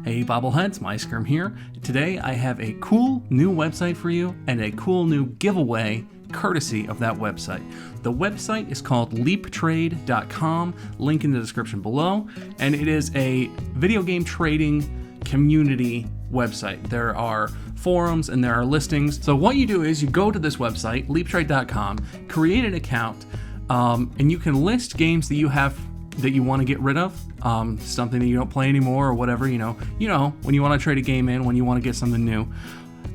Hey bobbleheads, MyScrim here. Today I have a cool new website for you and a cool new giveaway courtesy of that website. The website is called Leaptrade.com, link in the description below, and it is a video game trading community website. There are forums and there are listings. So what you do is you go to this website, Leaptrade.com, create an account, and you can list games that you have that you want to get rid of, something that you don't play anymore or whatever, you know, when you want to trade a game in, when you want to get something new,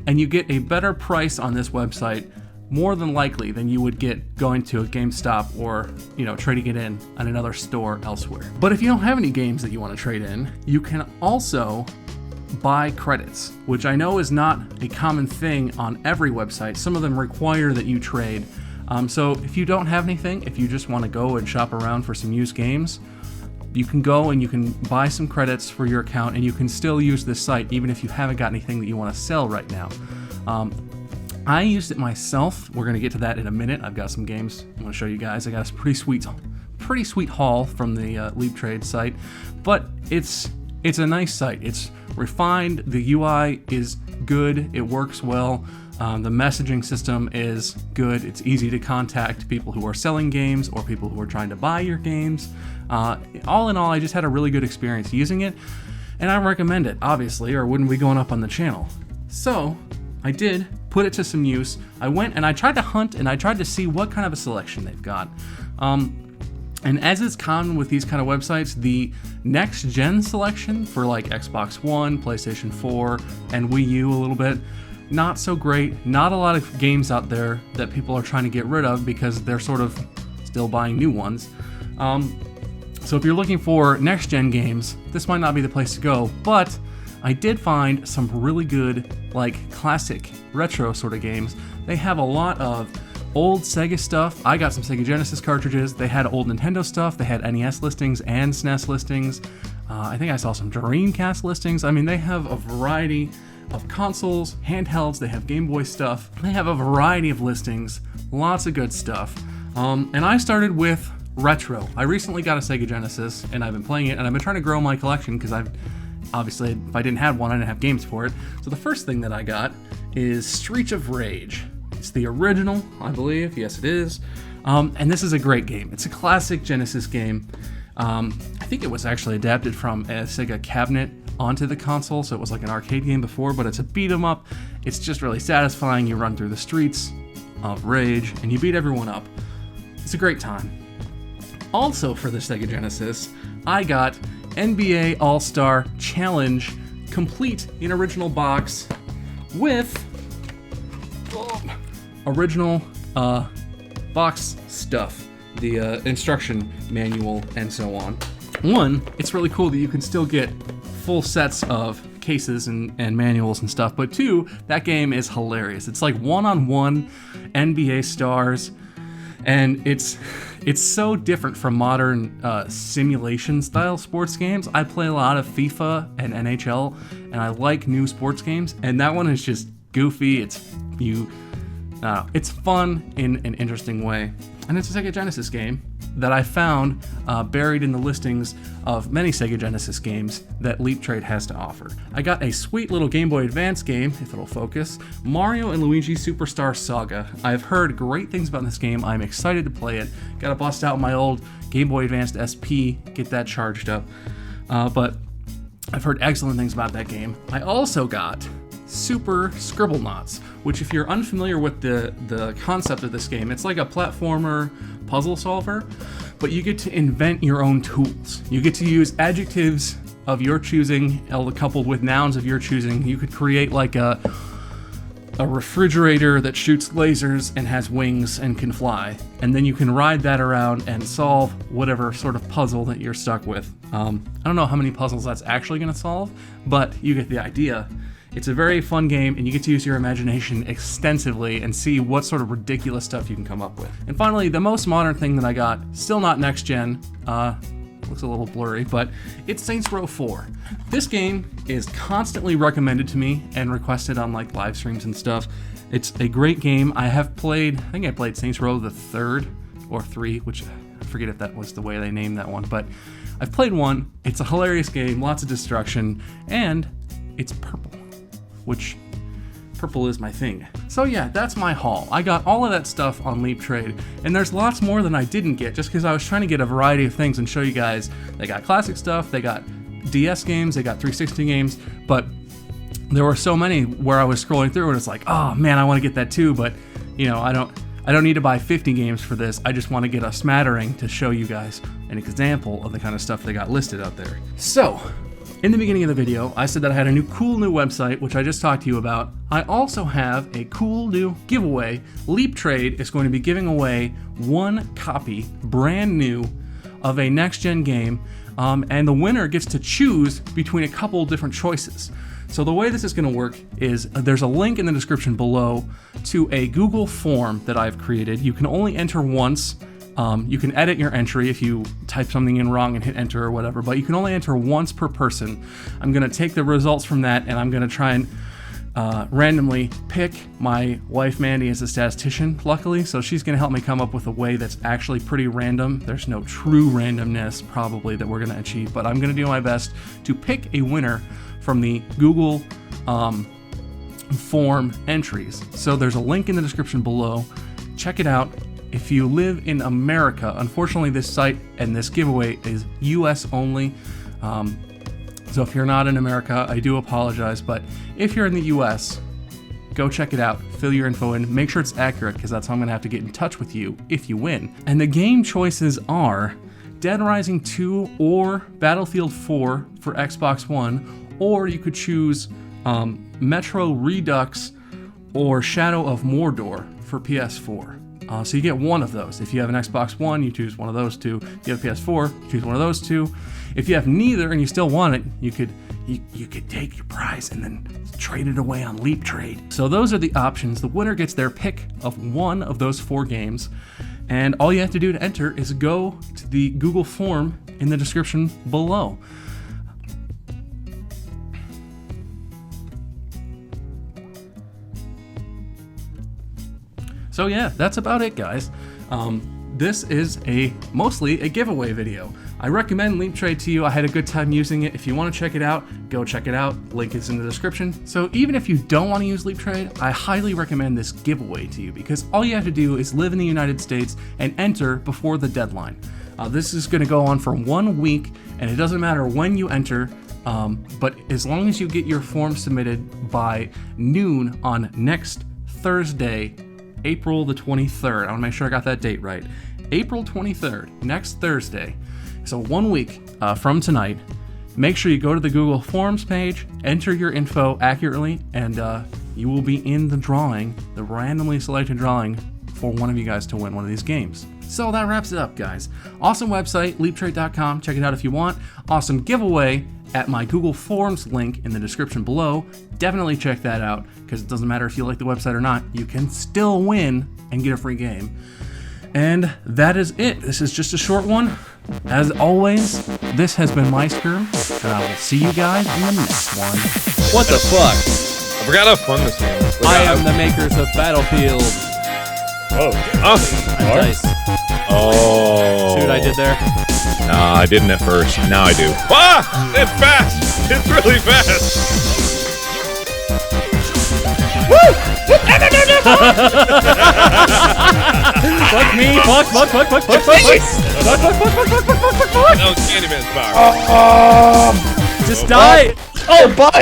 and you get a better price on this website more than likely than you would get going to a GameStop or, trading it in at another store elsewhere. But if you don't have any games that you want to trade in, you can also buy credits, which I know is not a common thing on every website. Some of them require that you trade. So if you don't have anything, if you just want to go and shop around for some used games, you can go and you can buy some credits for your account, and you can still use this site even if you haven't got anything that you want to sell right now. I used it myself. We're going to get to that in a minute. I've got some games I want to show you guys. I got a pretty sweet haul from the Leaptrade site, but it's a nice site. It's refined. The UI is good. It works well. The messaging system is good. It's easy to contact people who are selling games or people who are trying to buy your games. All in all, I just had a really good experience using it, and I recommend it, obviously, or wouldn't be going up on the channel. So I did put it to some use. I went and I tried to hunt and I tried to see what kind of a selection they've got. And as is common with these kind of websites, the next gen selection for like Xbox One, PlayStation 4, and Wii U a little bit, not so great. Not a lot of games out there that people are trying to get rid of because they're sort of still buying new ones. So if you're looking for next gen games, this might not be the place to go, but I did find some really good, like classic retro sort of games. They have a lot of old Sega stuff. I got some Sega Genesis cartridges. They had old Nintendo stuff. They had NES listings and SNES listings. I think I saw some Dreamcast listings. I mean, they have a variety of consoles, handhelds. They have Game Boy stuff. They have a variety of listings. Lots of good stuff. And I started with retro. I recently got a Sega Genesis, and I've been playing it, and I've been trying to grow my collection because obviously, if I didn't have one, I didn't have games for it. So the first thing that I got is Streets of Rage. It's the original, I believe. Yes, it is. And this is a great game. It's a classic Genesis game. I think it was actually adapted from a Sega cabinet onto the console, so it was like an arcade game before, but it's a beat 'em up. It's just really satisfying. You run through the streets of Rage, and you beat everyone up. It's a great time. Also for the Sega Genesis, I got NBA All-Star Challenge complete in original box with original box stuff, the instruction manual, and so on. One, it's really cool that you can still get full sets of cases and manuals and stuff, but two, that game is hilarious. It's like one-on-one NBA stars, and it's so different from modern simulation-style sports games. I play a lot of FIFA and NHL, and I like new sports games, and that one is just goofy. It's fun in an interesting way, and it's a Sega Genesis game that I found buried in the listings of many Sega Genesis games that Leaptrade has to offer. I got a sweet little Game Boy Advance game, if it'll focus, Mario and Luigi Superstar Saga. I've heard great things about this game. I'm excited to play it. Gotta bust out my old Game Boy Advance SP, get that charged up. But I've heard excellent things about that game. I also got Super Scribblenauts, which, if you're unfamiliar with the concept of this game, it's like a platformer puzzle solver, but you get to invent your own tools. You get to use adjectives of your choosing, coupled with nouns of your choosing. You could create like a refrigerator that shoots lasers and has wings and can fly, and then you can ride that around and solve whatever sort of puzzle that you're stuck with. I don't know how many puzzles that's actually going to solve, but you get the idea. It's a very fun game, and you get to use your imagination extensively and see what sort of ridiculous stuff you can come up with. And finally, the most modern thing that I got, still not next gen, looks a little blurry, but it's Saints Row 4. This game is constantly recommended to me and requested on like live streams and stuff. It's a great game. I think I played Saints Row the 3rd or 3, which I forget if that was the way they named that one, but I've played one. It's a hilarious game, lots of destruction, and it's purple, which purple is my thing. So yeah, that's my haul. I got all of that stuff on Leaptrade, and there's lots more than I didn't get just because I was trying to get a variety of things and show you guys. They got classic stuff, they got DS games, they got 360 games, but there were so many where I was scrolling through and it's like, oh man, I want to get that too, but you know, I don't need to buy 50 games for this. I just want to get a smattering to show you guys an example of the kind of stuff they got listed out there. So, in the beginning of the video, I said that I had a cool new website, which I just talked to you about. I also have a cool new giveaway. Leaptrade is going to be giving away 1 copy, brand new, of a next-gen game, and the winner gets to choose between a couple different choices. So the way this is going to work is there's a link in the description below to a Google form that I've created. You can only enter once. You can edit your entry if you type something in wrong and hit enter or whatever, but you can only enter once per person. I'm going to take the results from that and I'm going to try and randomly pick. My wife Mandy is a statistician, luckily, so she's going to help me come up with a way that's actually pretty random. There's no true randomness probably that we're going to achieve, but I'm going to do my best to pick a winner from the Google form entries. So there's a link in the description below. Check it out. If you live in America, unfortunately this site and this giveaway is US only. So if you're not in America, I do apologize, but if you're in the US, go check it out, fill your info in, make sure it's accurate because that's how I'm gonna have to get in touch with you if you win. And the game choices are Dead Rising 2 or Battlefield 4 for Xbox One, or you could choose Metro Redux or Shadow of Mordor for PS4. So you get one of those. If you have an Xbox One, you choose one of those two. If you have a PS4, you choose one of those two. If you have neither and you still want it, you could take your prize and then trade it away on Leaptrade. So those are the options. The winner gets their pick of one of those 4 games. And all you have to do to enter is go to the Google form in the description below. So yeah, that's about it, guys. This is mostly a giveaway video. I recommend Leaptrade to you. I had a good time using it. If you want to check it out, go check it out. Link is in the description. So even if you don't want to use Leaptrade, I highly recommend this giveaway to you because all you have to do is live in the United States and enter before the deadline. This is going to go on for 1 week, and it doesn't matter when you enter, but as long as you get your form submitted by noon on next Thursday, April the 23rd. I want to make sure I got that date right. April 23rd, next Thursday. So 1 week from tonight. Make sure you go to the Google Forms page, enter your info accurately, and you will be in the drawing, the randomly selected drawing for one of you guys to win one of these games. So that wraps it up, guys. Awesome website, leaptrade.com. Check it out if you want. Awesome giveaway at my Google Forms link in the description below. Definitely check that out because it doesn't matter if you like the website or not. You can still win and get a free game. And that is it. This is just a short one. As always, this has been my Skirm, and I will see you guys in the next one. What the fuck? I forgot how fun this game is. I am the makers of Battlefield. Oh. I'm Dice. Oh. See what I did there? Nah, I didn't at first. Now I do. Ah! It's fast! It's really fast! Woo! Fuck me! Fuck! That was Candyman's power. Just die! Oh, bud!